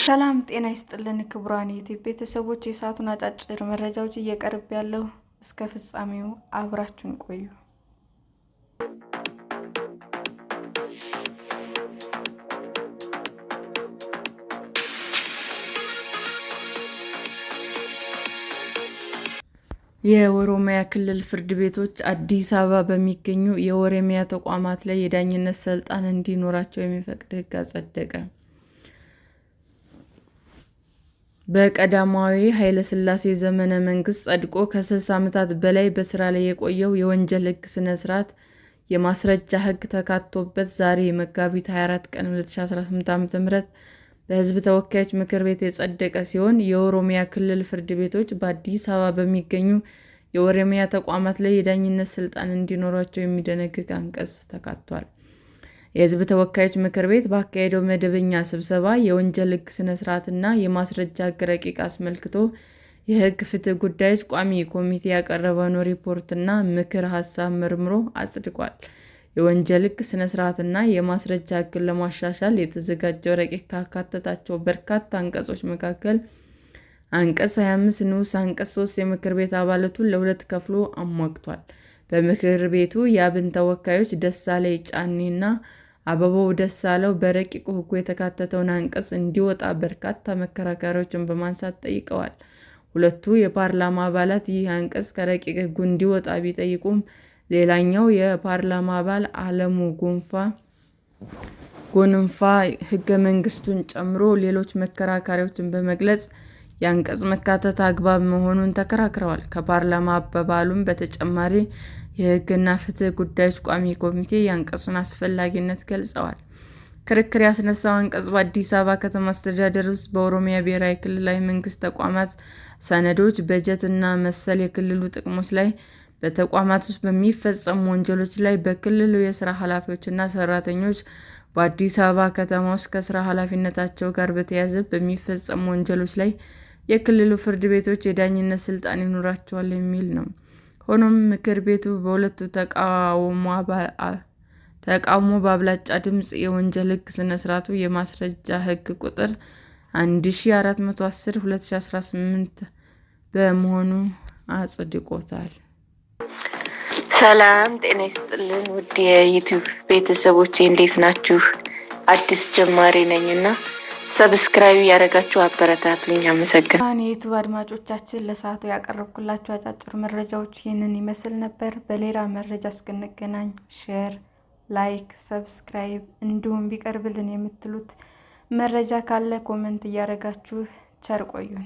ሰላም ጤና ይስጥልን ክቡራን የዩቲዩብ ቤተሰቦች፣ የሰዓቱን አጫጭር መረጃዎች እየቀርብ ያለው እስከ ፍጻሜው አብራችሁን ቆዩ። የኦሮሚያ ክልል ፍርድ ቤቶች አዲስ አበባ በሚገኙ የኦሮሚያ ተቋማት ላይ የዳኝነት ስልጣን እንዲኖራቸው የሚፈቅድ ሕግ አጸደቀ። በቀዳማዊ ኃይለ ሥላሴ ዘመነ መንግስት ጸድቆ ከ60 ዓመታት በላይ በሥራ ላይ የቆየው የወንጀል ሕግ ሥነ ሥርዓት የማስረጃ ሕግ ተካቶበት ዛሬ መጋቢት 24 ቀን 2018 ዓ.ም በሕዝብ ተወካዮች ምክር ቤት የጸደቀ ሲሆን የኦሮሚያ ክልል ፍርድ ቤቶች በአዲስ አበባ በሚገኙ የኦሮሚያ ተቋማት ላይ የዳኝነት ስልጣን እንዲኖራቸው የሚደነግግ አንቀጽ ተካቷል። የሕዝብ ተወካዮች ምክር ቤት ባካሄደው መደበኛ ስብሰባ የወንጀል ሕግ ሥነ ሥርዓትና የማስረጃ ሕግ ረቂቅ አስመልክቶ የሕግ ፍትህ ጉዳዮች ቋሚ ኮሚቴ ያቀረበውን ሪፖርትና ምክረ ሀሳብ መርምሮ አጽድቋል። የወንጀል ሕግ ሥነ ሥርዓትና የማስረጃ ሕግን ለማሻሻል የተዘጋጀው ረቂቅ ካካተታቸው በርካታ አንቀጾች መካከል አንቀጽ 25 ንዑስ አንቀጽ 3 የምክር ቤት አባላቱን ለሁለት ከፍሎ አሟግቷል። በምክር ቤቱ የአብን ተወካዮች ደሳለኝ ጫኔና አበባው ደሳለው በረቂቅ ሕጉ የተካተተውን አንቀጽ እንዲወጣ በርካታ መከራከሪያዎችን በማንሳት ጠይቀዋል። ሁለቱ የፓርላማ አባላት ይህ አንቀጽ ከረቂቅ ሕጉ እንዲወጣ ቢጠይቁም፣ ሌላኛው የፓርላማ አባል አለሙ ጎንፋ ሕገ መንግሥቱን ጨምሮ ሌሎች መከራከሪያዎችን በመግለጽ የአንቀጽ መካተት አግባብ መሆኑን ተከራክረዋል። ከፓርላማ አባሉም በተጨማሪ የሕግና ፍትህ ጉዳዮች ቋሚ ኮሚቴ የአንቀጹን አስፈላጊነት ገልጸዋል። ክርክር ያስነሳው አንቀጽ በአዲስ አበባ ከተማ አስተዳደር ውስጥ በኦሮሚያ ብሔራዊ ክልላዊ መንግስት ተቋማት ሰነዶች፣ በጀት እና መሰል የክልሉ ጥቅሞች ላይ በተቋማት ውስጥ በሚፈጸሙ ወንጀሎች ላይ በክልሉ የሥራ ኃላፊዎችና ሠራተኞች በአዲስ አበባ ከተማ ውስጥ ከሥራ ኃላፊነታቸው ጋር በተያያዘ በሚፈጸሙ ወንጀሎች ላይ የክልሉ ፍርድ ቤቶች የዳኝነት ስልጣን ይኖራቸዋል የሚል ነው። ሆኖም ምክር ቤቱ በሁለቱ ተቃውሞ በአብላጫ ድምፅ የወንጀል ሕግ ሥነ ሥርዓቱ የማስረጃ ሕግ ቁጥር 1410/2018 በመሆኑ አጽድቆታል። ሰላም ጤና ይስጥልን ውድ የዩቲዩብ ቤተሰቦቼ እንዴት ናችሁ? አዲስ ጀማሪ ነኝና ሰብስክራይብ ያደረጋችሁ አበረታቱኝ። አመሰግናለሁ። የዩቲዩብ አድማጮቻችን ለሰዓቱ ያቀረብኩላችሁ አጫጭር መረጃዎች ይህንን ይመስል ነበር። በሌላ መረጃ እስክንገናኝ ሼር፣ ላይክ፣ ሰብስክራይብ እንዲሁም ቢቀርብልን የምትሉት መረጃ ካለ ኮሜንት እያደረጋችሁ ቸር ቆዩን።